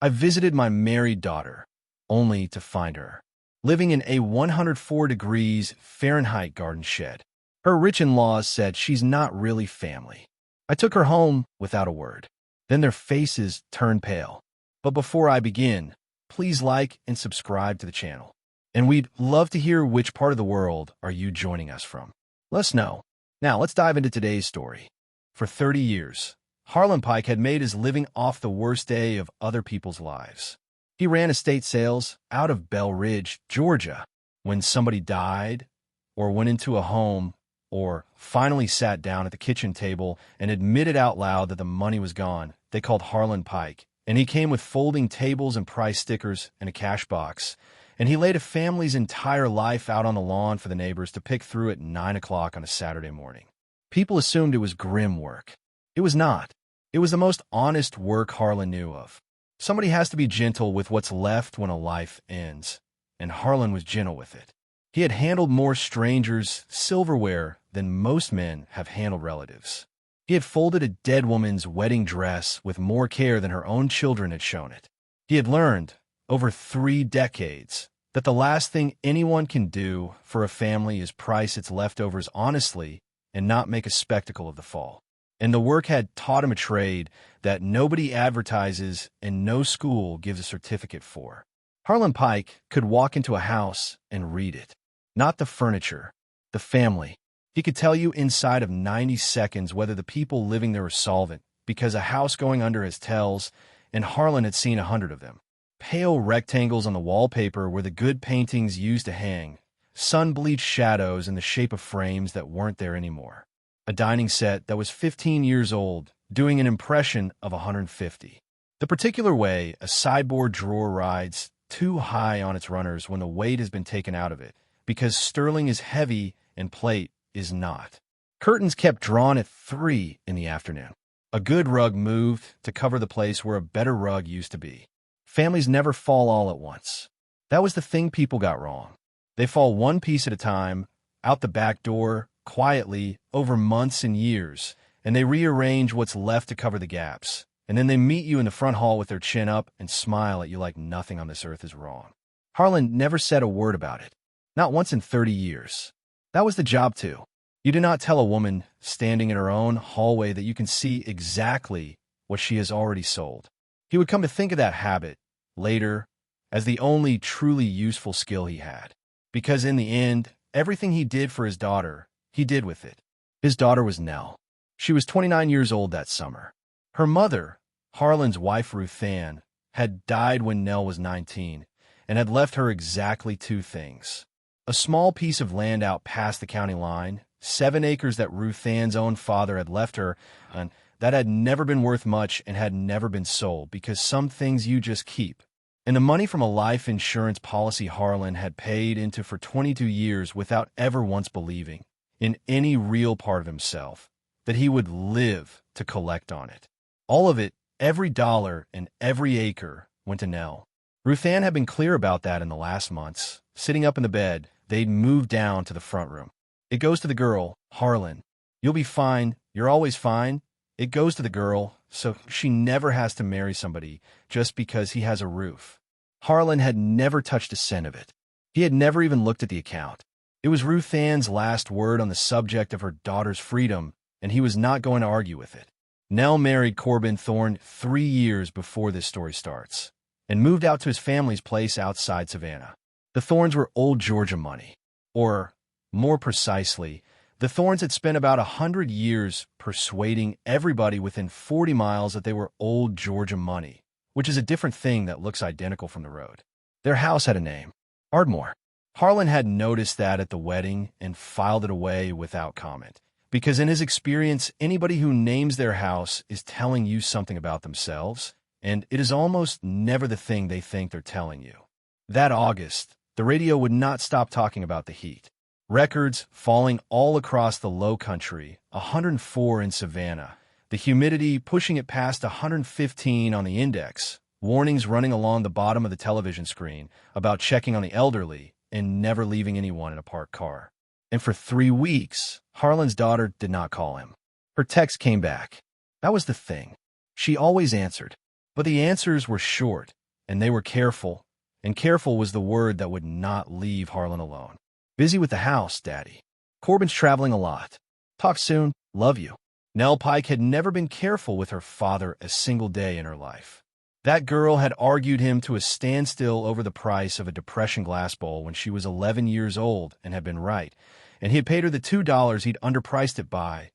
I visited my married daughter, only to find her living in a 104 degrees Fahrenheit garden shed. Her rich in-laws said she's not really family. I took her home without a word. Then their faces turned pale. But before I begin, please like and subscribe to the channel. And we'd love to hear which part of the world are you joining us from. Let us know. Now, let's dive into today's story. For 30 years, Harlan Pike had made his living off the worst day of other people's lives. He ran estate sales out of Bell Ridge, Georgia. When somebody died, or went into a home, or finally sat down at the kitchen table and admitted out loud that the money was gone, they called Harlan Pike. And he came with folding tables and price stickers and a cash box. And he laid a family's entire life out on the lawn for the neighbors to pick through at 9 o'clock on a Saturday morning. People assumed it was grim work. It was not. It was the most honest work Harlan knew of. Somebody has to be gentle with what's left when a life ends, and Harlan was gentle with it. He had handled more strangers' silverware than most men have handled relatives. He had folded a dead woman's wedding dress with more care than her own children had shown it. He had learned, over 3 decades, that the last thing anyone can do for a family is price its leftovers honestly and not make a spectacle of the fall. And the work had taught him a trade that nobody advertises and no school gives a certificate for. Harlan Pike could walk into a house and read it. Not the furniture, the family. He could tell you inside of 90 seconds whether the people living there were solvent, because a house going under has tells, and Harlan had seen 100 of them. Pale rectangles on the wallpaper were the good paintings used to hang, sun-bleached shadows in the shape of frames that weren't there anymore. A dining set that was 15 years old, doing an impression of 150. The particular way a sideboard drawer rides too high on its runners when the weight has been taken out of it, because sterling is heavy and plate is not. Curtains kept drawn at 3 in the afternoon. A good rug moved to cover the place where a better rug used to be. Families never fall all at once. That was the thing people got wrong. They fall one piece at a time, out the back door, quietly, over months and years, and they rearrange what's left to cover the gaps. And then they meet you in the front hall with their chin up and smile at you like nothing on this earth is wrong. Harlan never said a word about it. Not once in 30 years. That was the job, too. You do not tell a woman standing in her own hallway that you can see exactly what she has already sold. He would come to think of that habit later as the only truly useful skill he had. Because in the end, everything he did for his daughter, he did with it. His daughter was Nell. She was 29 years old that summer. Her mother, Harlan's wife Ruth Ann, had died when Nell was 19 and had left her exactly 2 things. A small piece of land out past the county line, 7 acres that Ruth Ann's own father had left her, and that had never been worth much and had never been sold, because some things you just keep. And the money from a life insurance policy Harlan had paid into for 22 years without ever once believing, in any real part of himself, that he would live to collect on it. All of it, every dollar and every acre, went to Nell. Ruth Ann had been clear about that in the last months. Sitting up in the bed, they'd moved down to the front room. It goes to the girl, Harlan. You'll be fine. You're always fine. It goes to the girl, so she never has to marry somebody just because he has a roof. Harlan had never touched a cent of it. He had never even looked at the account. It was Ruth Ann's last word on the subject of her daughter's freedom, and he was not going to argue with it. Nell married Corbin Thorne 3 years before this story starts, and moved out to his family's place outside Savannah. The Thornes were old Georgia money, or, more precisely, the Thornes had spent about 100 years persuading everybody within 40 miles that they were old Georgia money, which is a different thing that looks identical from the road. Their house had a name, Ardmore. Harlan had noticed that at the wedding and filed it away without comment, because in his experience, anybody who names their house is telling you something about themselves, and it is almost never the thing they think they're telling you. That August, the radio would not stop talking about the heat. Records falling all across the low country, 104 in Savannah, the humidity pushing it past 115 on the index, warnings running along the bottom of the television screen about checking on the elderly and never leaving anyone in a parked car. And for 3 weeks, Harlan's daughter did not call him. Her text came back. That was the thing. She always answered. But the answers were short, and they were careful, and careful was the word that would not leave Harlan alone. Busy with the house, Daddy. Corbin's traveling a lot. Talk soon. Love you. Nell Pike had never been careful with her father a single day in her life. That girl had argued him to a standstill over the price of a depression glass bowl when she was 11 years old and had been right, and he had paid her the $2 he'd underpriced it by,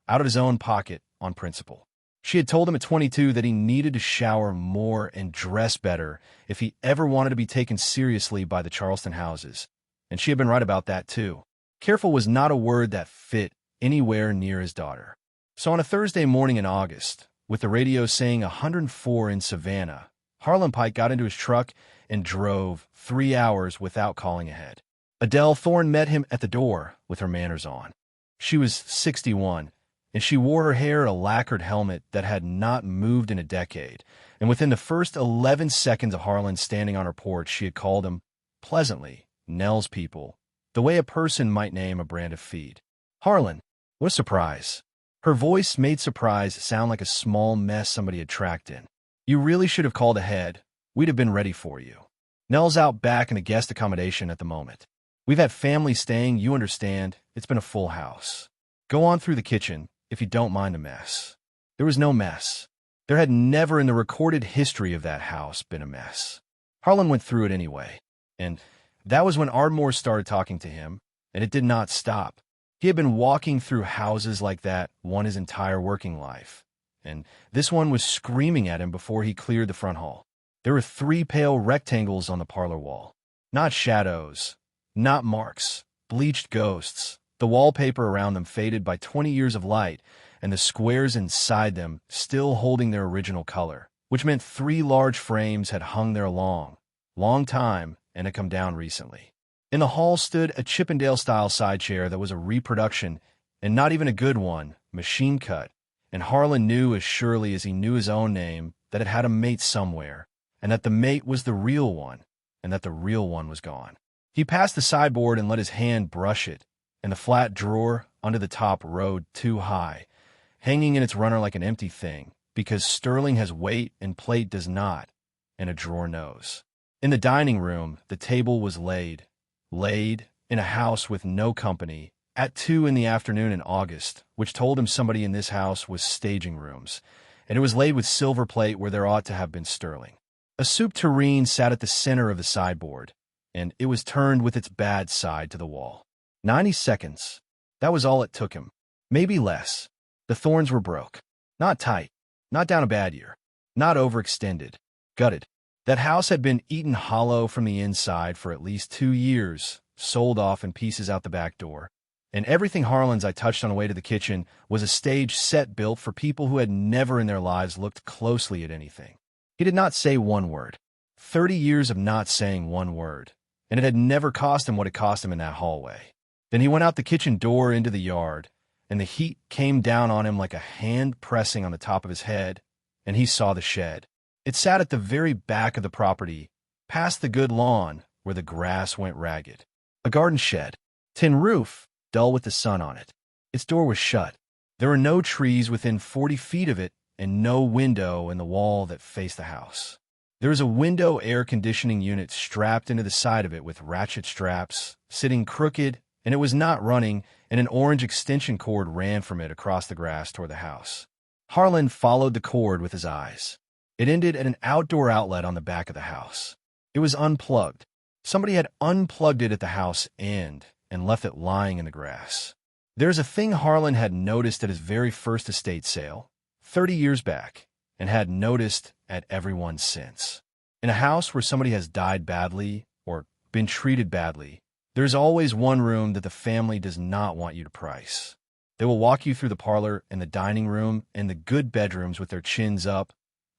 out of his own pocket, on principle. She had told him at 22 that he needed to shower more and dress better if he ever wanted to be taken seriously by the Charleston houses, and she had been right about that too. Careful was not a word that fit anywhere near his daughter. So on a Thursday morning in August, with the radio saying 104 in Savannah, Harlan Pike got into his truck and drove 3 hours without calling ahead. Adele Thorne met him at the door with her manners on. She was 61, and she wore her hair a lacquered helmet that had not moved in a decade, and within the first 11 seconds of Harlan standing on her porch, she had called him, pleasantly, Nell's people, the way a person might name a brand of feed. Harlan, what a surprise. Her voice made surprise sound like a small mess somebody had tracked in. You really should have called ahead. We'd have been ready for you. Nell's out back in a guest accommodation at the moment. We've had family staying, you understand. It's been a full house. Go on through the kitchen, if you don't mind a mess. There was no mess. There had never in the recorded history of that house been a mess. Harlan went through it anyway. And that was when Ardmore started talking to him, and it did not stop. He had been walking through houses like that his entire working life, and this one was screaming at him before he cleared the front hall. There were 3 pale rectangles on the parlor wall. Not shadows, not marks, bleached ghosts. The wallpaper around them faded by 20 years of light, and the squares inside them still holding their original color, which meant 3 large frames had hung there a long time and had come down recently. In the hall stood a Chippendale-style side chair that was a reproduction, and not even a good one, machine cut, and Harlan knew as surely as he knew his own name that it had a mate somewhere, and that the mate was the real one, and that the real one was gone. He passed the sideboard and let his hand brush it, and the flat drawer under the top rode too high, hanging in its runner like an empty thing, because sterling has weight and plate does not, and a drawer knows. In the dining room, the table was laid in a house with no company, at 2 in the afternoon in August, which told him somebody in this house was staging rooms, and it was laid with silver plate where there ought to have been sterling. A soup tureen sat at the center of the sideboard, and it was turned with its bad side to the wall. 90 seconds. That was all it took him. Maybe less. The thorns were broke. Not tight. Not down a bad year. Not overextended. Gutted. That house had been eaten hollow from the inside for at least 2 years, sold off in pieces out the back door, and everything Harlan's I touched on the way to the kitchen was a stage set built for people who had never in their lives looked closely at anything. He did not say one word. 30 years of not saying one word, and it had never cost him what it cost him in that hallway. Then he went out the kitchen door into the yard, and the heat came down on him like a hand pressing on the top of his head, and he saw the shed. It sat at the very back of the property, past the good lawn where the grass went ragged. A garden shed. Tin roof, dull with the sun on it. Its door was shut. There were no trees within 40 feet of it and no window in the wall that faced the house. There was a window air conditioning unit strapped into the side of it with ratchet straps, sitting crooked, and it was not running, and an orange extension cord ran from it across the grass toward the house. Harlan followed the cord with his eyes. It ended at an outdoor outlet on the back of the house. It was unplugged. Somebody had unplugged it at the house end and left it lying in the grass. There's a thing Harlan had noticed at his very first estate sale, 30 years back, and had noticed at every one since. In a house where somebody has died badly or been treated badly, there's always one room that the family does not want you to price. They will walk you through the parlor and the dining room and the good bedrooms with their chins up,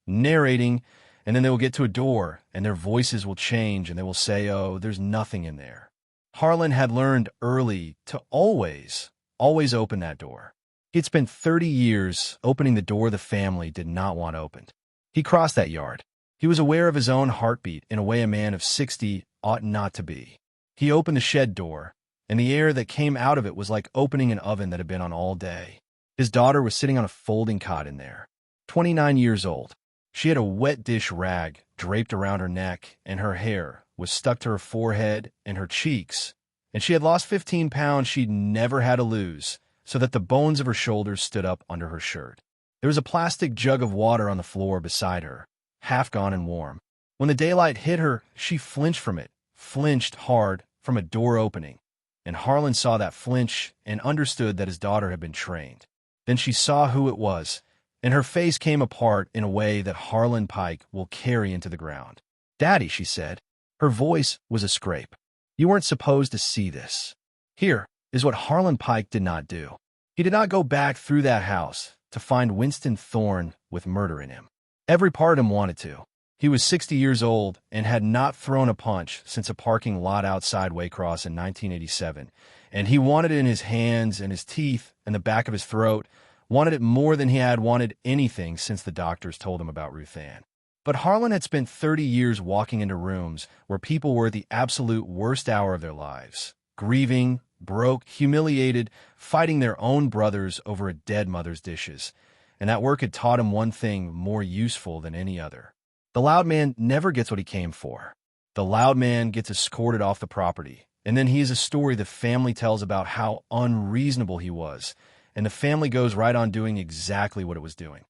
narrating, and then they will get to a door, and their voices will change, and they will say, oh, there's nothing in there. Harlan had learned early to always open that door. He'd spent 30 years opening the door the family did not want opened. He crossed that yard. He was aware of his own heartbeat in a way a man of 60 ought not to be. He opened the shed door, and the air that came out of it was like opening an oven that had been on all day. His daughter was sitting on a folding cot in there, 29 years old. She had a wet dish rag draped around her neck, and her hair was stuck to her forehead and her cheeks, and she had lost 15 pounds she'd never had to lose, so that the bones of her shoulders stood up under her shirt. There was a plastic jug of water on the floor beside her, half gone and warm. When the daylight hit her, she flinched from it, flinched hard from a door opening, and Harlan saw that flinch and understood that his daughter had been trained. Then she saw who it was, and her face came apart in a way that Harlan Pike will carry into the ground. "Daddy," she said. Her voice was a scrape. "You weren't supposed to see this." Here is what Harlan Pike did not do. He did not go back through that house to find Winston Thorne with murder in him. Every part of him wanted to. He was 60 years old and had not thrown a punch since a parking lot outside Waycross in 1987, and he wanted it in his hands and his teeth and the back of his throat, wanted it more than he had wanted anything since the doctors told him about Ruth Ann. But Harlan had spent 30 years walking into rooms where people were at the absolute worst hour of their lives, grieving, broke, humiliated, fighting their own brothers over a dead mother's dishes, and that work had taught him one thing more useful than any other. The loud man never gets what he came for. The loud man gets escorted off the property, and then he has a story the family tells about how unreasonable he was, and the family goes right on doing exactly what it was doing.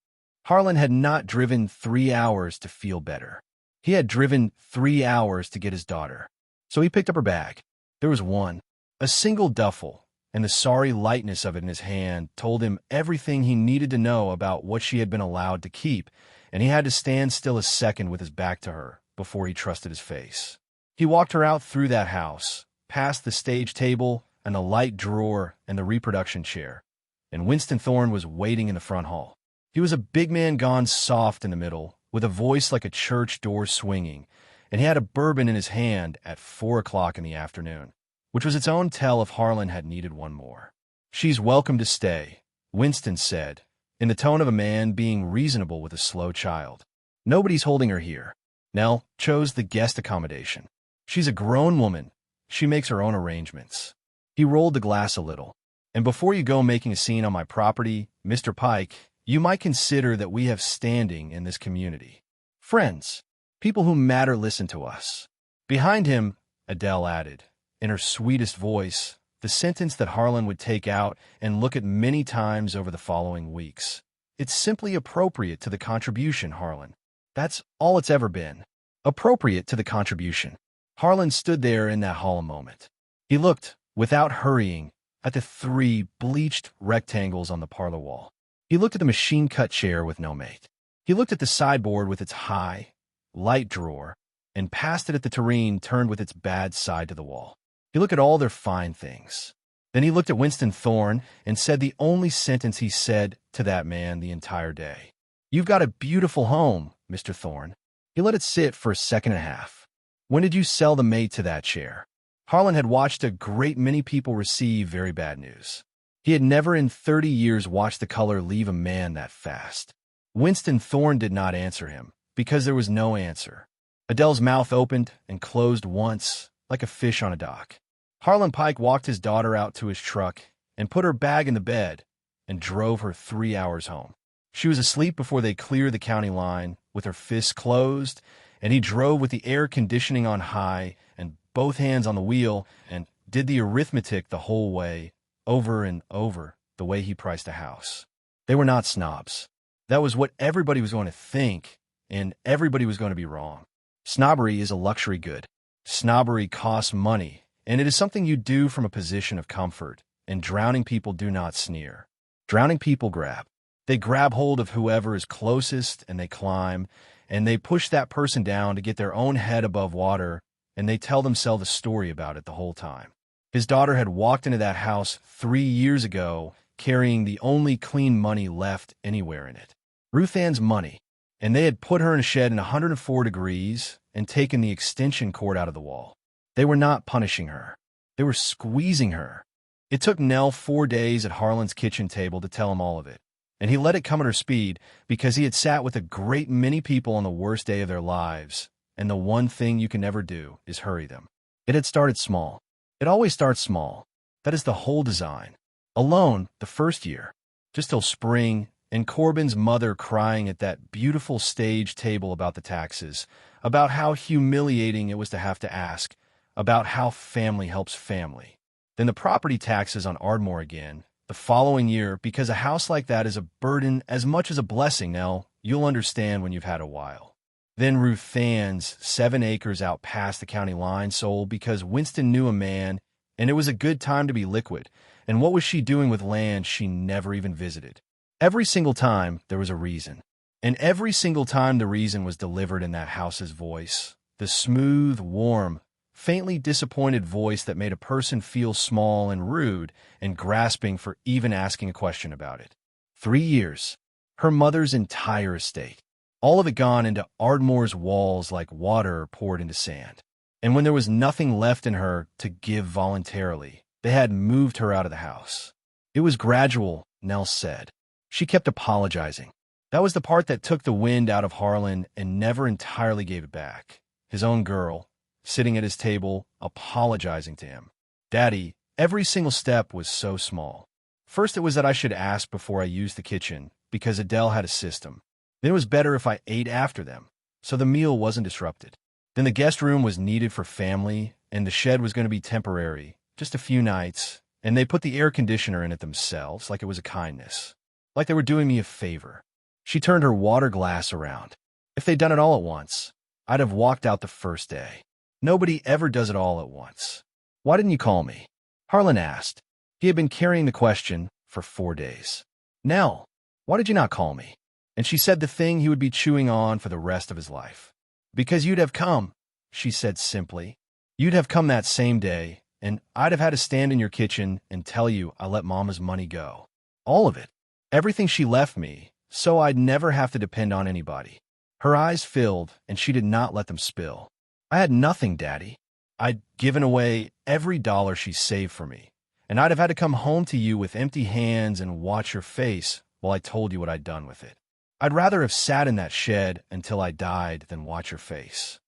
Harlan had not driven 3 hours to feel better. He had driven 3 hours to get his daughter. So he picked up her bag. There was one, a single duffel, and the sorry lightness of it in his hand told him everything he needed to know about what she had been allowed to keep, and he had to stand still a second with his back to her before he trusted his face. He walked her out through that house, past the stage table and the light drawer and the reproduction chair, and Winston Thorne was waiting in the front hall. He was a big man gone soft in the middle, with a voice like a church door swinging, and he had a bourbon in his hand at 4 o'clock in the afternoon, which was its own tell if Harlan had needed one more. "She's welcome to stay," Winston said, in the tone of a man being reasonable with a slow child. "Nobody's holding her here. Nell chose the guest accommodation. She's a grown woman. She makes her own arrangements." He rolled the glass a little. "And before you go making a scene on my property, Mr. Pike, you might consider that we have standing in this community. Friends, people who matter listen to us." Behind him, Adele added, in her sweetest voice, the sentence that Harlan would take out and look at many times over the following weeks. "It's simply appropriate to the contribution, Harlan. That's all it's ever been. Appropriate to the contribution." Harlan stood there in that hall a moment. He looked, without hurrying, at the 3 bleached rectangles on the parlor wall. He looked at the machine-cut chair with no mate. He looked at the sideboard with its high, light drawer, and past it at the tureen turned with its bad side to the wall. He looked at all their fine things. Then he looked at Winston Thorne and said the only sentence he said to that man the entire day. "You've got a beautiful home, Mr. Thorne." He let it sit for a second and a half. "When did you sell the mate to that chair?" Harlan had watched a great many people receive very bad news. He had never in 30 years watched the color leave a man that fast. Winston Thorne did not answer him, because there was no answer. Adele's mouth opened and closed once, like a fish on a dock. Harlan Pike walked his daughter out to his truck and put her bag in the bed and drove her 3 hours home. She was asleep before they cleared the county line, with her fists closed, and he drove with the air conditioning on high and both hands on the wheel and did the arithmetic the whole way, over and over, the way he priced a house. They were not snobs. That was what everybody was going to think, and everybody was going to be wrong. Snobbery is a luxury good. Snobbery costs money, and it is something you do from a position of comfort, and drowning people do not sneer. Drowning people grab. They grab hold of whoever is closest, and they climb, and they push that person down to get their own head above water, and they tell themselves a story about it the whole time. His daughter had walked into that house 3 years ago, carrying the only clean money left anywhere in it. Ruth Ann's money, and they had put her in a shed in 104 degrees and taken the extension cord out of the wall. They were not punishing her. They were squeezing her. It took Nell 4 days at Harlan's kitchen table to tell him all of it, and he let it come at her speed because he had sat with a great many people on the worst day of their lives, and the one thing you can never do is hurry them. It had started small. It always starts small. That is the whole design. Alone, the first year, just till spring and Corbin's mother crying at that beautiful stage table about the taxes, about how humiliating it was to have to ask, about how family helps family. Then the property taxes on Ardmore again, the following year, because a house like that is a burden as much as a blessing, Nell. You'll understand when you've had a while. Then Ruth Ann's 7 acres out past the county line sold because Winston knew a man, and it was a good time to be liquid. And what was she doing with land she never even visited? Every single time, there was a reason. And every single time the reason was delivered in that house's voice. The smooth, warm, faintly disappointed voice that made a person feel small and rude and grasping for even asking a question about it. 3 years. Her mother's entire estate. All of it gone into Ardmore's walls like water poured into sand. And when there was nothing left in her to give voluntarily, they had moved her out of the house. It was gradual, Nell said. She kept apologizing. That was the part that took the wind out of Harlan and never entirely gave it back. His own girl, sitting at his table, apologizing to him. Daddy, every single step was so small. First it was that I should ask before I used the kitchen, because Adele had a system. Then it was better if I ate after them, so the meal wasn't disrupted. Then the guest room was needed for family, and the shed was going to be temporary, just a few nights, and they put the air conditioner in it themselves like it was a kindness, like they were doing me a favor. She turned her water glass around. If they'd done it all at once, I'd have walked out the first day. Nobody ever does it all at once. Why didn't you call me? Harlan asked. He had been carrying the question for 4 days. Nell, why did you not call me? And she said the thing he would be chewing on for the rest of his life. Because you'd have come, she said simply. You'd have come that same day, and I'd have had to stand in your kitchen and tell you I let Mama's money go. All of it. Everything she left me, so I'd never have to depend on anybody. Her eyes filled, and she did not let them spill. I had nothing, Daddy. I'd given away every dollar she saved for me, and I'd have had to come home to you with empty hands and watch your face while I told you what I'd done with it. I'd rather have sat in that shed until I died than watch your face.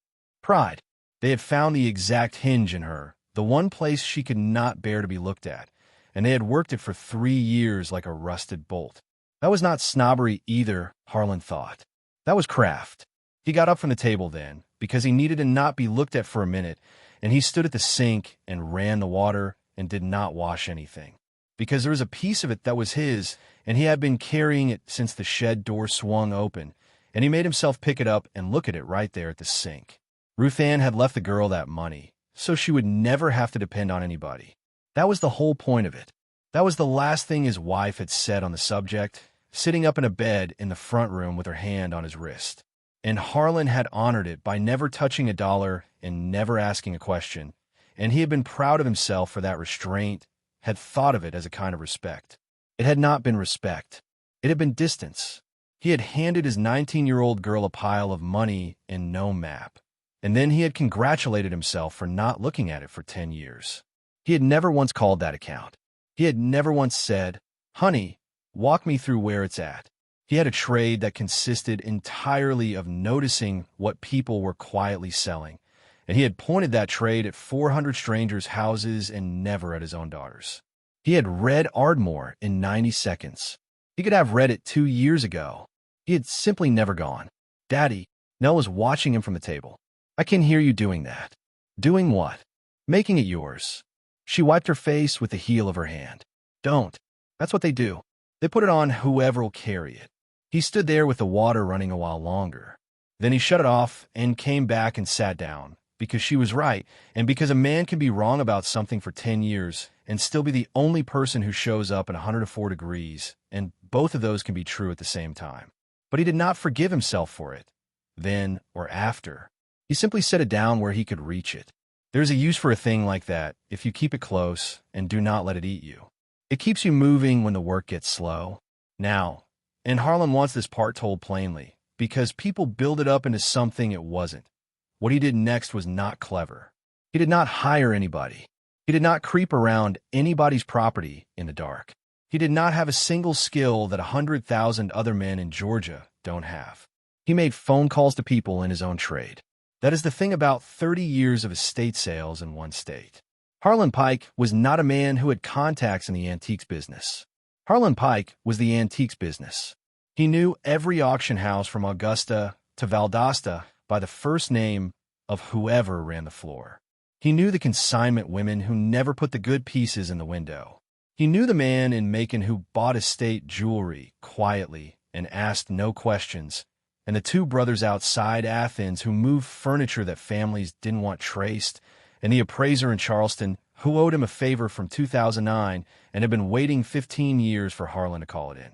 Pride. They had found the exact hinge in her, the one place she could not bear to be looked at, and they had worked it for 3 years like a rusted bolt. That was not snobbery either, Harlan thought. That was craft. He got up from the table then, because he needed to not be looked at for a minute, and he stood at the sink and ran the water and did not wash anything. Because there was a piece of it that was his, and he had been carrying it since the shed door swung open, and he made himself pick it up and look at it right there at the sink. Ruth Ann had left the girl that money, so she would never have to depend on anybody. That was the whole point of it. That was the last thing his wife had said on the subject, sitting up in a bed in the front room with her hand on his wrist. And Harlan had honored it by never touching a dollar and never asking a question, and he had been proud of himself for that restraint, had thought of it as a kind of respect. It had not been respect. It had been distance. He had handed his 19-year-old girl a pile of money and no map, and then he had congratulated himself for not looking at it for 10 years. He had never once called that account. He had never once said, "Honey, walk me through where it's at." He had a trade that consisted entirely of noticing what people were quietly selling, and he had pointed that trade at 400 strangers' houses and never at his own daughter's. He had read Ardmore in 90 seconds. He could have read it 2 years ago. He had simply never gone. Daddy, Nell was watching him from the table. I can hear you doing that. Doing what? Making it yours. She wiped her face with the heel of her hand. Don't. That's what they do. They put it on whoever will carry it. He stood there with the water running a while longer. Then he shut it off and came back and sat down, because she was right, and because a man can be wrong about something for 10 years and still be the only person who shows up at 104 degrees, and both of those can be true at the same time. But he did not forgive himself for it, then or after. He simply set it down where he could reach it. There's a use for a thing like that if you keep it close and do not let it eat you. It keeps you moving when the work gets slow. Now, and Harlan wants this part told plainly, because people build it up into something it wasn't. What he did next was not clever. He did not hire anybody. He did not creep around anybody's property in the dark. He did not have a single skill that 100,000 other men in Georgia don't have. He made phone calls to people in his own trade. That is the thing about 30 years of estate sales in one state. Harlan Pike was not a man who had contacts in the antiques business. Harlan Pike was the antiques business. He knew every auction house from Augusta to Valdosta by the first name of whoever ran the floor. He knew the consignment women who never put the good pieces in the window. He knew the man in Macon who bought estate jewelry quietly and asked no questions, and the two brothers outside Athens who moved furniture that families didn't want traced, and the appraiser in Charleston who owed him a favor from 2009 and had been waiting 15 years for Harlan to call it in.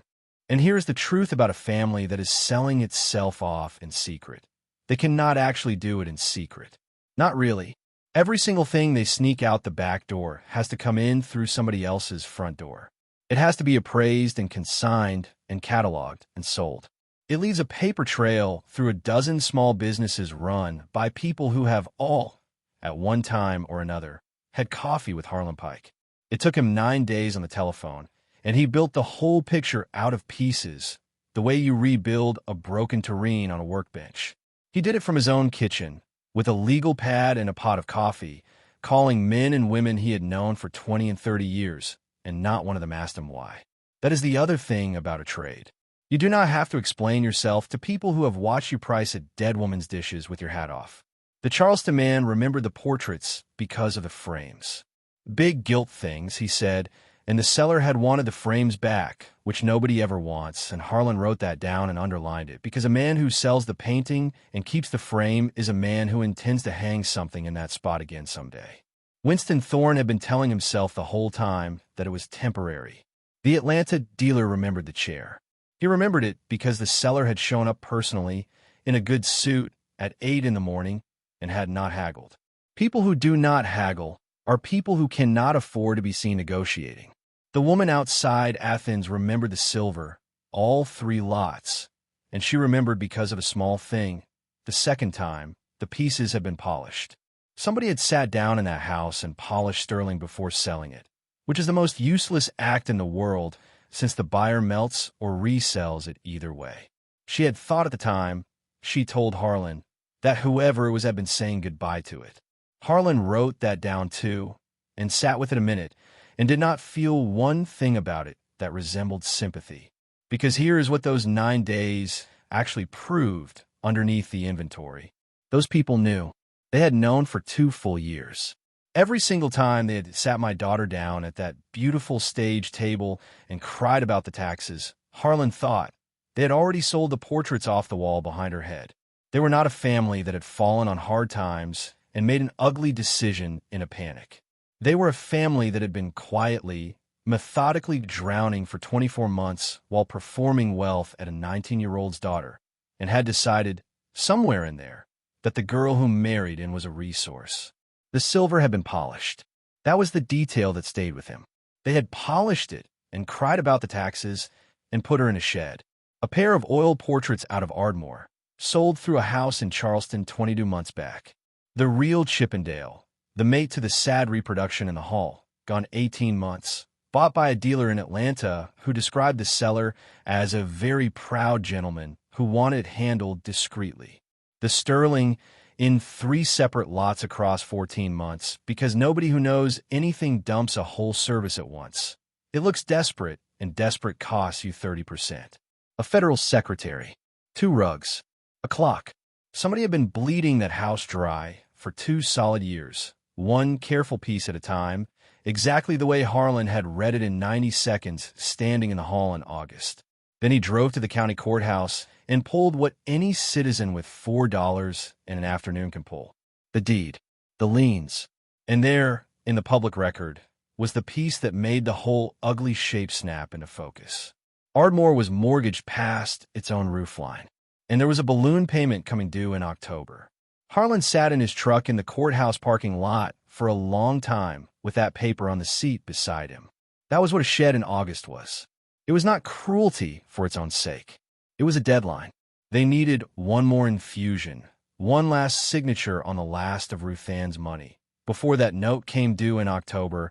And here's the truth about a family that is selling itself off in secret. They cannot actually do it in secret. Not really. Every single thing they sneak out the back door has to come in through somebody else's front door. It has to be appraised and consigned and cataloged and sold. It leaves a paper trail through a dozen small businesses run by people who have all, at one time or another, had coffee with Harlan Pike. It took him 9 days on the telephone, and he built the whole picture out of pieces, the way you rebuild a broken tureen on a workbench. He did it from his own kitchen, with a legal pad and a pot of coffee, calling men and women he had known for 20 and 30 years, and not one of them asked him why. That is the other thing about a trade. You do not have to explain yourself to people who have watched you price a dead woman's dishes with your hat off. The Charleston man remembered the portraits because of the frames. Big gilt things, he said, and the seller had wanted the frames back, which nobody ever wants, and Harlan wrote that down and underlined it, because a man who sells the painting and keeps the frame is a man who intends to hang something in that spot again someday. Winston Thorne had been telling himself the whole time that it was temporary. The Atlanta dealer remembered the chair. He remembered it because the seller had shown up personally, in a good suit, at 8 in the morning, and had not haggled. People who do not haggle are people who cannot afford to be seen negotiating. The woman outside Athens remembered the silver, all 3 lots, and she remembered because of a small thing. The second time, the pieces had been polished. Somebody had sat down in that house and polished sterling before selling it, which is the most useless act in the world since the buyer melts or resells it either way. She had thought at the time, she told Harlan, that whoever was had been saying goodbye to it. Harlan wrote that down too, and sat with it a minute, and did not feel one thing about it that resembled sympathy. Because here is what those 9 days actually proved underneath the inventory. Those people knew. They had known for 2 full years. Every single time they had sat my daughter down at that beautiful stage table and cried about the taxes, Harlan thought they had already sold the portraits off the wall behind her head. They were not a family that had fallen on hard times and made an ugly decision in a panic. They were a family that had been quietly, methodically drowning for 24 months while performing wealth at a 19-year-old's daughter, and had decided, somewhere in there, that the girl who married in was a resource. The silver had been polished. That was the detail that stayed with him. They had polished it and cried about the taxes and put her in a shed. A pair of oil portraits out of Ardmore, sold through a house in Charleston 22 months back. The real Chippendale, the mate to the sad reproduction in the hall, gone 18 months, bought by a dealer in Atlanta who described the seller as a very proud gentleman who wanted it handled discreetly. The sterling in 3 separate lots across 14 months because nobody who knows anything dumps a whole service at once. It looks desperate, and desperate costs you 30%. A federal secretary, 2 rugs, a clock. Somebody had been bleeding that house dry for 2 solid years, one careful piece at a time, exactly the way Harlan had read it in 90 seconds standing in the hall in August. Then he drove to the county courthouse and pulled what any citizen with $4 in an afternoon can pull. The deed, the liens. And there, in the public record, was the piece that made the whole ugly shape snap into focus. Ardmore was mortgaged past its own roofline, and there was a balloon payment coming due in October. Harlan sat in his truck in the courthouse parking lot for a long time with that paper on the seat beside him. That was what a shed in August was. It was not cruelty for its own sake. It was a deadline. They needed one more infusion, one last signature on the last of Ruth Ann's money, before that note came due in October,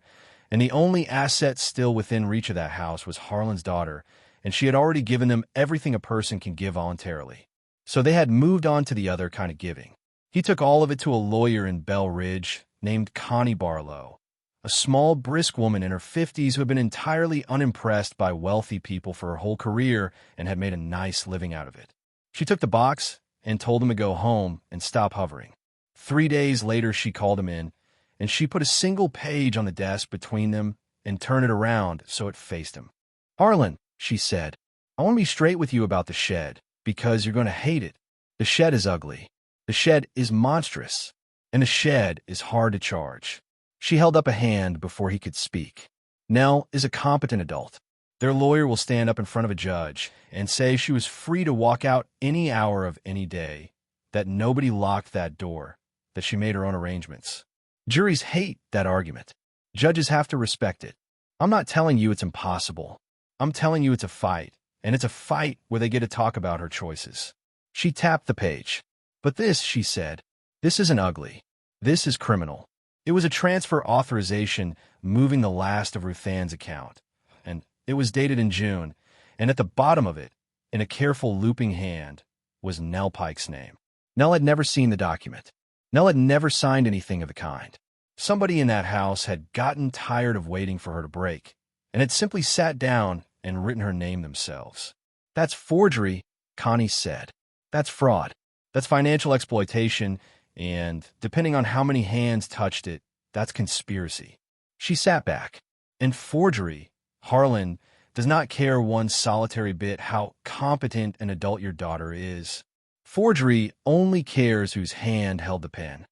and the only asset still within reach of that house was Harlan's daughter, and she had already given them everything a person can give voluntarily. So they had moved on to the other kind of giving. He took all of it to a lawyer in Bell Ridge named Connie Barlow, a small, brisk woman in her 50s who had been entirely unimpressed by wealthy people for her whole career and had made a nice living out of it. She took the box and told him to go home and stop hovering. 3 days later, she called him in, and she put a single page on the desk between them and turned it around so it faced him. "Harlan," she said, "I want to be straight with you about the shed, because you're going to hate it. The shed is ugly. The shed is monstrous. And the shed is hard to charge." She held up a hand before he could speak. Nell is a competent adult. Their lawyer will stand up in front of a judge and say she was free to walk out any hour of any day, that nobody locked that door, that she made her own arrangements. Juries hate that argument. Judges have to respect it. I'm not telling you it's impossible. I'm telling you it's a fight, and it's a fight where they get to talk about her choices. She tapped the page. "But this," she said, "this isn't ugly. This is criminal." It was a transfer authorization moving the last of Ruth Ann's account, and it was dated in June, and at the bottom of it, in a careful looping hand, was Nell Pike's name. Nell had never seen the document. Nell had never signed anything of the kind. Somebody in that house had gotten tired of waiting for her to break, and had simply sat down and written her name themselves. "That's forgery," Connie said. "That's fraud. That's financial exploitation, and depending on how many hands touched it, that's conspiracy." She sat back. "In forgery, Harlan, does not care one solitary bit how competent an adult your daughter is. Forgery only cares whose hand held the pen."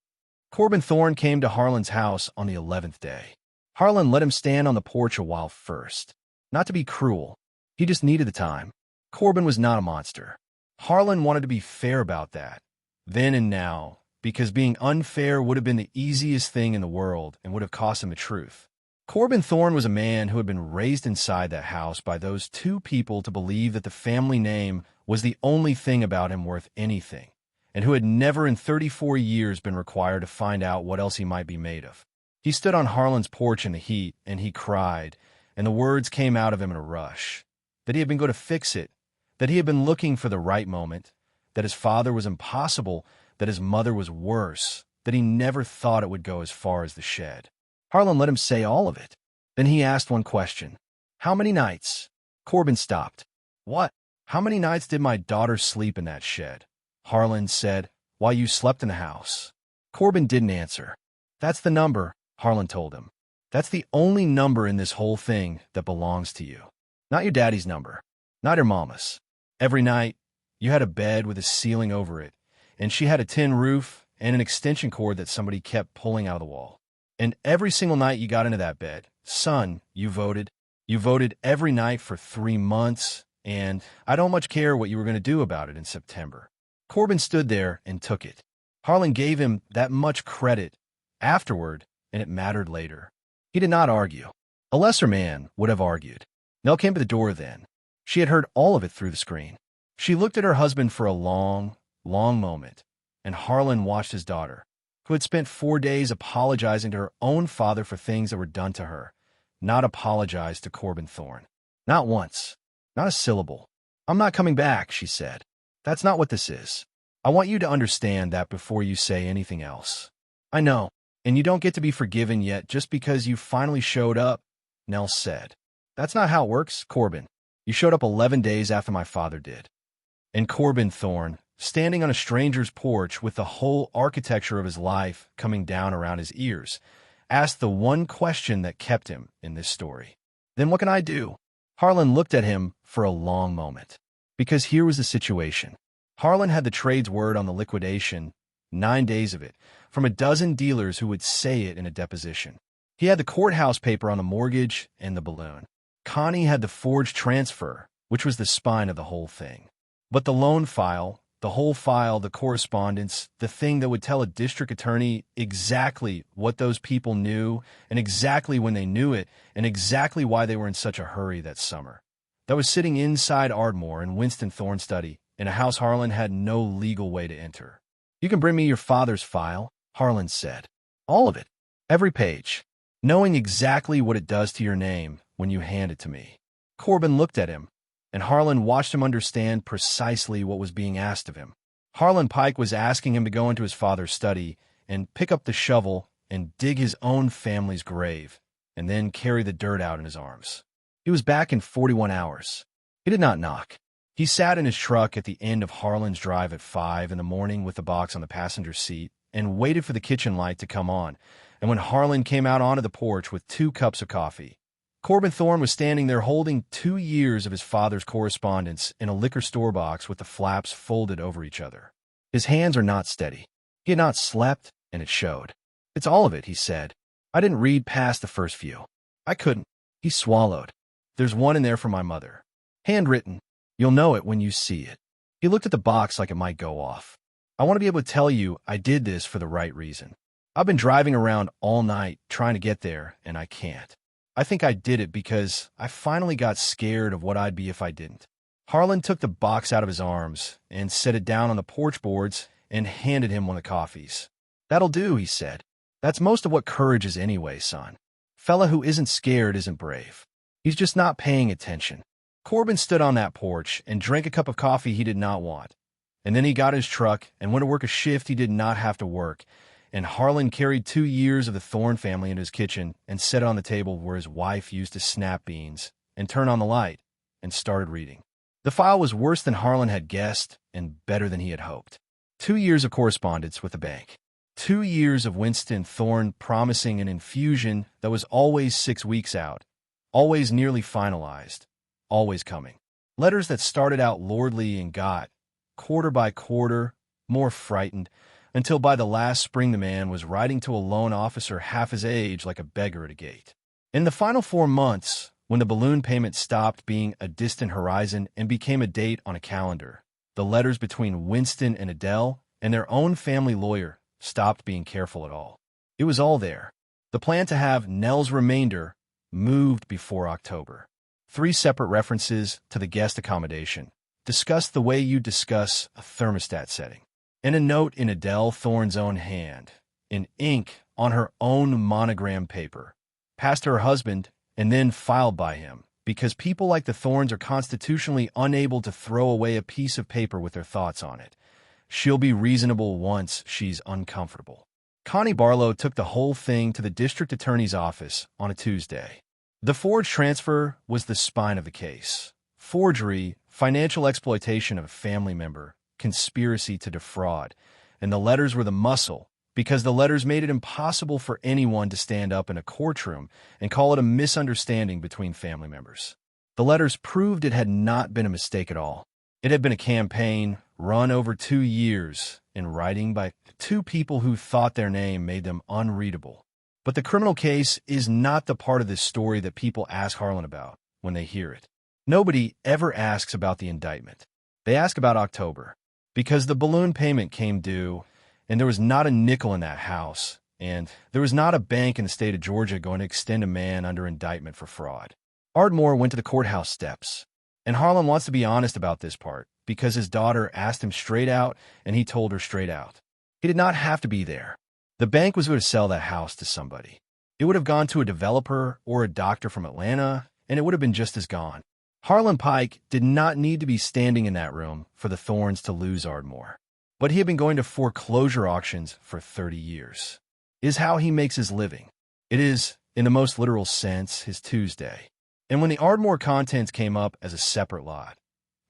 Corbin Thorne came to Harlan's house on the 11th day. Harlan let him stand on the porch a while first. Not to be cruel. He just needed the time. Corbin was not a monster. Harlan wanted to be fair about that, then and now, because being unfair would have been the easiest thing in the world and would have cost him the truth. Corbin Thorne was a man who had been raised inside that house by those two people to believe that the family name was the only thing about him worth anything, and who had never in 34 years been required to find out what else he might be made of. He stood on Harlan's porch in the heat, and he cried, and the words came out of him in a rush, that he had been going to fix it, that he had been looking for the right moment, that his father was impossible, that his mother was worse, that he never thought it would go as far as the shed. Harlan let him say all of it. Then he asked one question. "How many nights?" Corbin stopped. "What? How many nights did my daughter sleep in that shed?" Harlan said, "While you slept in the house." Corbin didn't answer. "That's the number," Harlan told him. "That's the only number in this whole thing that belongs to you. Not your daddy's number. Not your mama's. Every night, you had a bed with a ceiling over it, and she had a tin roof and an extension cord that somebody kept pulling out of the wall. And every single night you got into that bed, son, you voted. You voted every night for 3 months, and I don't much care what you were going to do about it in September." Corbin stood there and took it. Harlan gave him that much credit afterward, and it mattered later. He did not argue. A lesser man would have argued. Nell came to the door then. She had heard all of it through the screen. She looked at her husband for a long, long moment, and Harlan watched his daughter, who had spent 4 days apologizing to her own father for things that were done to her, not apologize to Corbin Thorne. Not once. Not a syllable. "I'm not coming back," she said. "That's not what this is. I want you to understand that before you say anything else. I know, and you don't get to be forgiven yet just because you finally showed up," Nell said. "That's not how it works, Corbin. You showed up 11 days after my father did." And Corbin Thorne, standing on a stranger's porch with the whole architecture of his life coming down around his ears, asked the one question that kept him in this story. "Then what can I do?" Harlan looked at him for a long moment. Because here was the situation. Harlan had the trade's word on the liquidation, 9 days of it, from a dozen dealers who would say it in a deposition. He had the courthouse paper on the mortgage and the balloon. Connie had the forged transfer, which was the spine of the whole thing. But the loan file, the whole file, the correspondence, the thing that would tell a district attorney exactly what those people knew and exactly when they knew it and exactly why they were in such a hurry that summer, that was sitting inside Ardmore in Winston Thorne's study in a house Harlan had no legal way to enter. "You can bring me your father's file," Harlan said. "All of it. Every page. Knowing exactly what it does to your name when you hand it to me." Corbin looked at him, and Harlan watched him understand precisely what was being asked of him. Harlan Pike was asking him to go into his father's study and pick up the shovel and dig his own family's grave, and then carry the dirt out in his arms. He was back in 41 hours. He did not knock. He sat in his truck at the end of Harlan's drive at 5 in the morning with the box on the passenger seat and waited for the kitchen light to come on. And when Harlan came out onto the porch with 2 cups of coffee, Corbin Thorne was standing there holding 2 years of his father's correspondence in a liquor store box with the flaps folded over each other. His hands are not steady. He had not slept, and it showed. "It's all of it," he said. "I didn't read past the first few. I couldn't." He swallowed. "There's one in there for my mother. Handwritten. You'll know it when you see it." He looked at the box like it might go off. "I want to be able to tell you I did this for the right reason. I've been driving around all night trying to get there, and I can't. I think I did it because I finally got scared of what I'd be if I didn't." Harlan took the box out of his arms and set it down on the porch boards and handed him one of the coffees. "That'll do," he said. "That's most of what courage is anyway, son. Fella who isn't scared isn't brave. He's just not paying attention." Corbin stood on that porch and drank a cup of coffee he did not want. And then he got his truck and went to work a shift he did not have to work. And Harlan carried 2 years of the Thorne family into his kitchen and set it on the table where his wife used to snap beans and turn on the light and started reading. The file was worse than Harlan had guessed and better than he had hoped. 2 years of correspondence with the bank. 2 years of Winston Thorne promising an infusion that was always 6 weeks out, always nearly finalized, always coming. Letters that started out lordly and got, quarter by quarter, more frightened, until by the last spring the man was writing to a loan officer half his age like a beggar at a gate. In the final 4 months, when the balloon payment stopped being a distant horizon and became a date on a calendar, the letters between Winston and Adele and their own family lawyer stopped being careful at all. It was all there. The plan to have Nell's remainder moved before October. 3 separate references to the guest accommodation discussed the way you discuss a thermostat setting. And a note in Adele Thorne's own hand, in ink on her own monogram paper, passed her husband and then filed by him, because people like the Thornes are constitutionally unable to throw away a piece of paper with their thoughts on it. She'll be reasonable once she's uncomfortable. Connie Barlow took the whole thing to the district attorney's office on a Tuesday. The forged transfer was the spine of the case. Forgery, financial exploitation of a family member, conspiracy to defraud, and the letters were the muscle, because the letters made it impossible for anyone to stand up in a courtroom and call it a misunderstanding between family members. The letters proved it had not been a mistake at all. It had been a campaign run over 2 years in writing by 2 people who thought their name made them unreadable. But the criminal case is not the part of this story that people ask Harlan about when they hear it. Nobody ever asks about the indictment. They ask about October, because the balloon payment came due, and there was not a nickel in that house, and there was not a bank in the state of Georgia going to extend a man under indictment for fraud. Ardmore went to the courthouse steps, and Harlan wants to be honest about this part, because his daughter asked him straight out, and he told her straight out. He did not have to be there. The bank was going to sell that house to somebody. It would have gone to a developer or a doctor from Atlanta, and it would have been just as gone. Harlan Pike did not need to be standing in that room for the Thornes to lose Ardmore. But he had been going to foreclosure auctions for 30 years. It is how he makes his living. It is, in the most literal sense, his Tuesday. And when the Ardmore contents came up as a separate lot,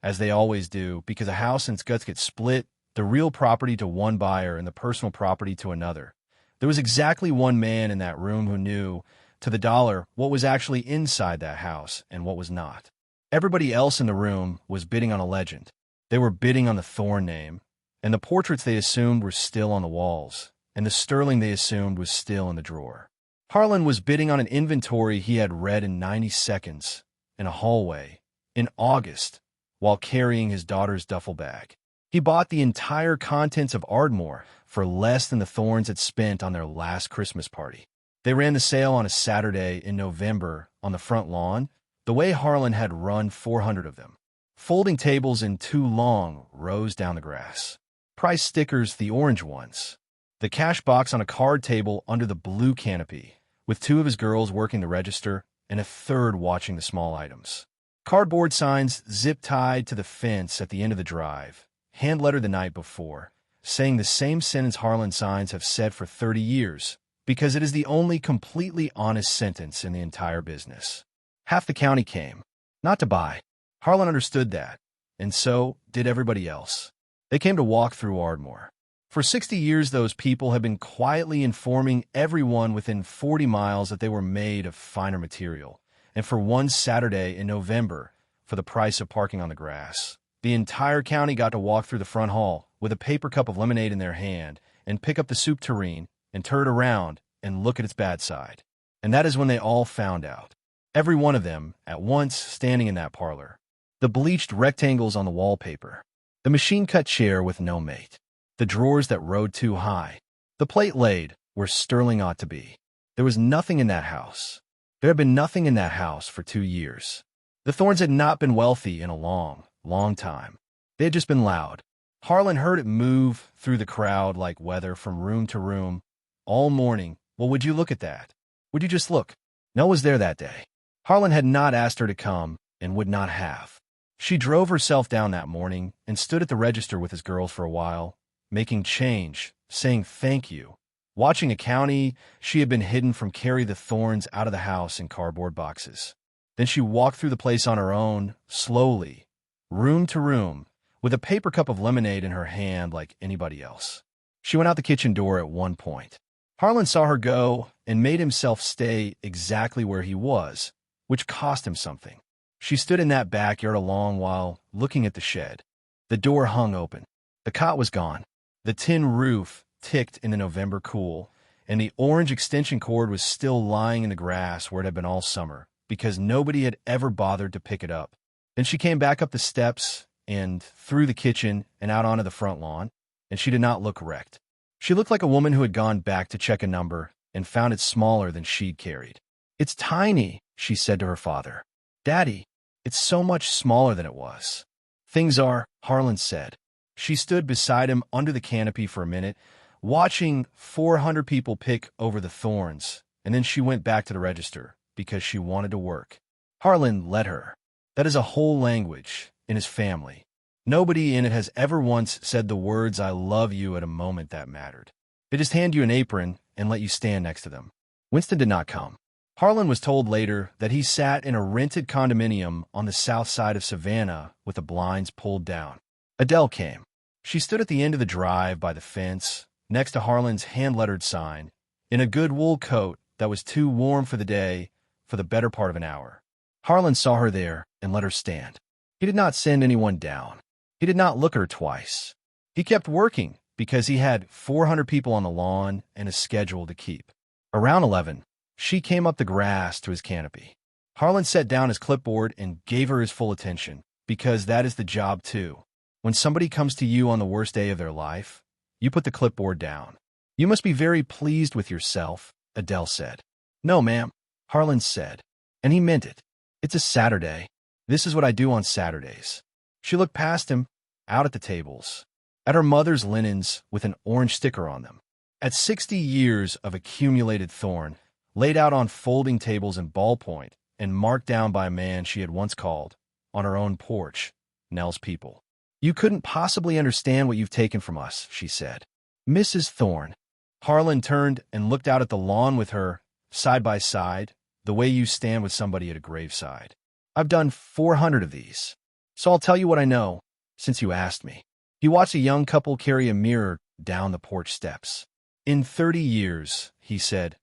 as they always do, because a house and its guts get split, the real property to one buyer and the personal property to another, there was exactly one man in that room who knew, to the dollar, what was actually inside that house and what was not. Everybody else in the room was bidding on a legend. They were bidding on the Thorne name, and the portraits they assumed were still on the walls, and the sterling they assumed was still in the drawer. Harlan was bidding on an inventory he had read in 90 seconds, in a hallway, in August, while carrying his daughter's duffel bag. He bought the entire contents of Ardmore for less than the Thornes had spent on their last Christmas party. They ran the sale on a Saturday in November on the front lawn, the way Harlan had run 400 of them. Folding tables in 2 long rows down the grass. Price stickers, the orange ones. The cash box on a card table under the blue canopy, with 2 of his girls working the register and a 3rd watching the small items. Cardboard signs zip-tied to the fence at the end of the drive, hand-lettered the night before, saying the same sentence Harlan signs have said for 30 years, because it is the only completely honest sentence in the entire business. Half the county came, not to buy. Harlan understood that, and so did everybody else. They came to walk through Ardmore. For 60 years, those people have been quietly informing everyone within 40 miles that they were made of finer material. And for one Saturday in November, for the price of parking on the grass, the entire county got to walk through the front hall with a paper cup of lemonade in their hand and pick up the soup tureen and turn it around and look at its bad side. And that is when they all found out. Every one of them, at once, standing in that parlor. The bleached rectangles on the wallpaper. The machine-cut chair with no mate. The drawers that rode too high. The plate laid where Sterling ought to be. There was nothing in that house. There had been nothing in that house for 2 years. The Thorns had not been wealthy in a long, long time. They had just been loud. Harlan heard it move through the crowd like weather from room to room all morning. Well, would you look at that? Would you just look? Nell was there that day. Harlan had not asked her to come and would not have. She drove herself down that morning and stood at the register with his girls for a while, making change, saying thank you, watching a county she had been hidden from carry the Thorns out of the house in cardboard boxes. Then she walked through the place on her own, slowly, room to room, with a paper cup of lemonade in her hand like anybody else. She went out the kitchen door at one point. Harlan saw her go and made himself stay exactly where he was, which cost him something. She stood in that backyard a long while, looking at the shed. The door hung open. The cot was gone. The tin roof ticked in the November cool, and the orange extension cord was still lying in the grass where it had been all summer, because nobody had ever bothered to pick it up. Then she came back up the steps and through the kitchen and out onto the front lawn, and she did not look wrecked. She looked like a woman who had gone back to check a number and found it smaller than she'd carried. "It's tiny," she said to her father. "Daddy, it's so much smaller than it was." "Things are," Harlan said. She stood beside him under the canopy for a minute, watching 400 people pick over the Thorns, and then she went back to the register because she wanted to work. Harlan let her. That is a whole language in his family. Nobody in it has ever once said the words "I love you" at a moment that mattered. They just hand you an apron and let you stand next to them. Winston did not come. Harlan was told later that he sat in a rented condominium on the south side of Savannah with the blinds pulled down. Adele came. She stood at the end of the drive by the fence, next to Harlan's hand-lettered sign, in a good wool coat that was too warm for the day for the better part of an hour. Harlan saw her there and let her stand. He did not send anyone down. He did not look at her twice. He kept working because he had 400 people on the lawn and a schedule to keep. Around 11, she came up the grass to his canopy. Harlan set down his clipboard and gave her his full attention, because that is the job too. When somebody comes to you on the worst day of their life, you put the clipboard down. "You must be very pleased with yourself," Adele said. "No, ma'am," Harlan said, and he meant it. "It's a Saturday. This is what I do on Saturdays." She looked past him, out at the tables, at her mother's linens with an orange sticker on them, at 60 years of accumulated thorn, laid out on folding tables in ballpoint and marked down by a man she had once called, on her own porch, Nell's people. "You couldn't possibly understand what you've taken from us," she said. "Mrs. Thorne." Harlan turned and looked out at the lawn with her, side by side, the way you stand with somebody at a graveside. "I've done 400 of these, so I'll tell you what I know, since you asked me." He watched a young couple carry a mirror down the porch steps. "In 30 years," he said,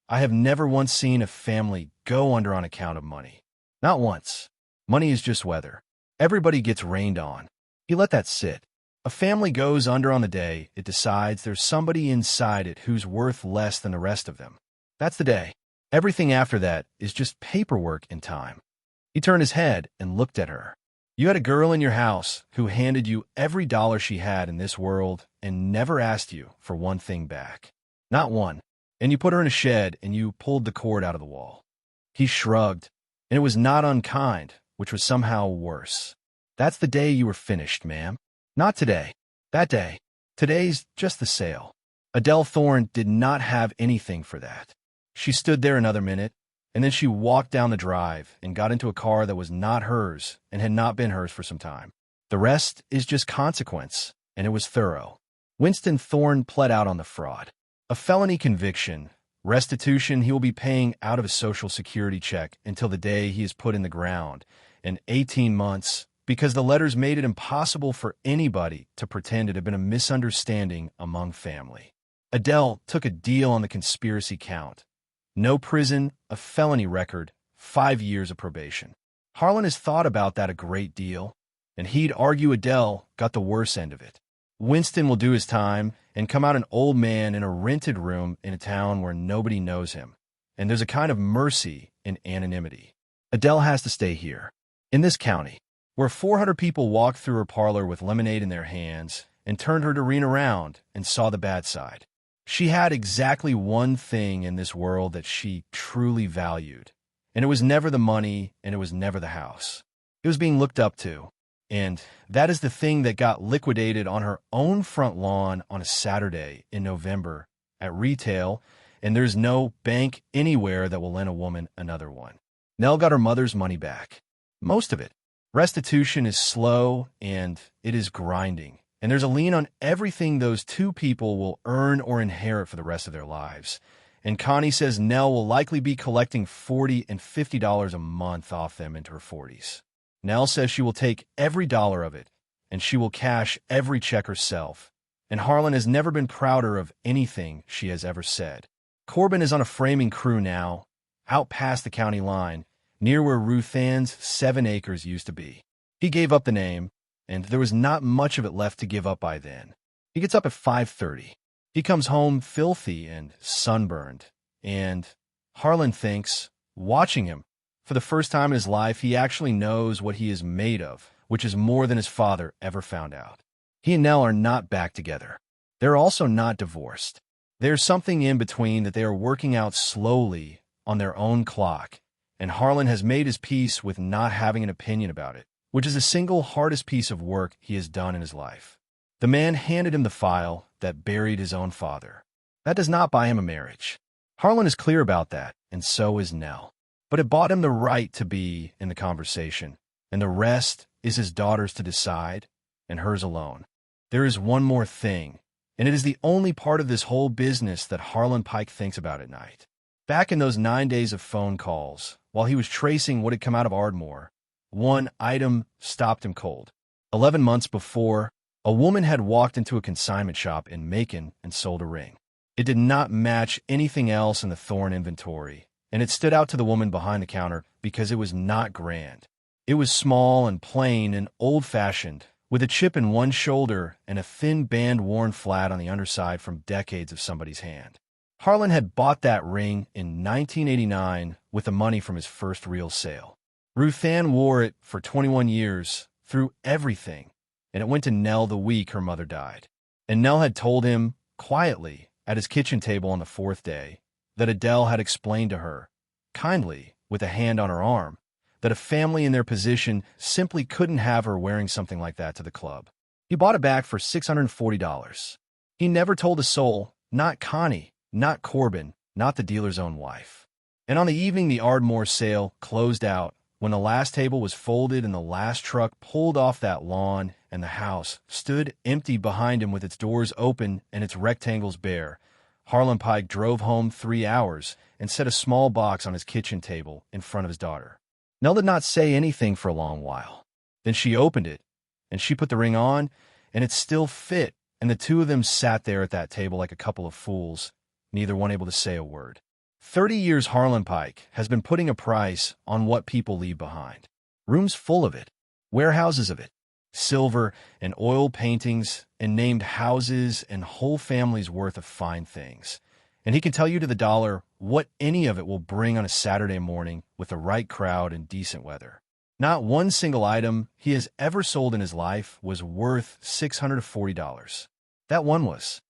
"I have never once seen a family go under on account of money. Not once. Money is just weather. Everybody gets rained on." He let that sit. A family goes under on the day it decides there's somebody inside it who's worth less than the rest of them. That's the day. Everything after that is just paperwork in time. He turned his head and looked at her. "You had a girl in your house who handed you every dollar she had in this world and never asked you for one thing back. Not one. And you put her in a shed and you pulled the cord out of the wall." He shrugged, and it was not unkind, which was somehow worse. "That's the day you were finished, ma'am. Not today. That day. Today's just the sale." Adele Thorne did not have anything for that. She stood there another minute, and then she walked down the drive and got into a car that was not hers and had not been hers for some time. The rest is just consequence, and it was thorough. Winston Thorne pled out on the fraud. A felony conviction, Restitution he will be paying out of his Social Security check until the day he is put in the ground, in 18 months, because the letters made it impossible for anybody to pretend it had been a misunderstanding among family. Adele took a deal on the conspiracy count. No prison, a felony record, 5 years of probation. Harlan has thought about that a great deal, and he'd argue Adele got the worst end of it. Winston will do his time and come out an old man in a rented room in a town where nobody knows him, and there's a kind of mercy in anonymity. Adele has to stay here, in this county, where 400 people walked through her parlor with lemonade in their hands and turned her tureen around and saw the bad side. She had exactly one thing in this world that she truly valued, and it was never the money, and it was never the house. It was being looked up to, and that is the thing that got liquidated on her own front lawn on a Saturday in November at retail, and there's no bank anywhere that will lend a woman another one. Nell got her mother's money back. Most of it. Restitution is slow, and it is grinding, and there's a lien on everything those two people will earn or inherit for the rest of their lives. And Connie says Nell will likely be collecting $40 and $50 a month off them into her 40s. Nell says she will take every dollar of it, and she will cash every check herself. And Harlan has never been prouder of anything she has ever said. Corbin is on a framing crew now, out past the county line, near where Ruth Ann's 7 acres used to be. He gave up the name, and there was not much of it left to give up by then. He gets up at 5:30. He comes home filthy and sunburned, and Harlan thinks, watching him, for the first time in his life, he actually knows what he is made of, which is more than his father ever found out. He and Nell are not back together. They're also not divorced. There's something in between that they are working out slowly on their own clock, and Harlan has made his peace with not having an opinion about it, which is the single hardest piece of work he has done in his life. The man handed him the file that buried his own father. That does not buy him a marriage. Harlan is clear about that, and so is Nell. But it bought him the right to be in the conversation, and the rest is his daughter's to decide, and hers alone. There is one more thing, and it is the only part of this whole business that Harlan Pike thinks about at night. Back in those 9 days of phone calls, while he was tracing what had come out of Ardmore, one item stopped him cold. 11 months before, a woman had walked into a consignment shop in Macon and sold a ring. It did not match anything else in the Thorne inventory, and it stood out to the woman behind the counter because it was not grand. It was small and plain and old-fashioned, with a chip in one shoulder and a thin band worn flat on the underside from decades of somebody's hand. Harlan had bought that ring in 1989 with the money from his first real sale. Ruth Ann wore it for 21 years, through everything, and it went to Nell the week her mother died. And Nell had told him, quietly, at his kitchen table on the 4th day, that Adele had explained to her, kindly, with a hand on her arm, that a family in their position simply couldn't have her wearing something like that to the club. He bought it back for $640. He never told a soul, not Connie, not Corbin, not the dealer's own wife. And on the evening the Ardmore sale closed out, when the last table was folded and the last truck pulled off that lawn and the house stood empty behind him with its doors open and its rectangles bare, Harlan Pike drove home 3 hours and set a small box on his kitchen table in front of his daughter. Nell did not say anything for a long while. Then she opened it, and she put the ring on, and it still fit, and the two of them sat there at that table like a couple of fools, neither one able to say a word. 30 years Harlan Pike has been putting a price on what people leave behind. Rooms full of it, warehouses of it, silver and oil paintings and named houses and whole families worth of fine things. And he can tell you to the dollar what any of it will bring on a Saturday morning with the right crowd and decent weather. Not one single item he has ever sold in his life was worth $640. That one was.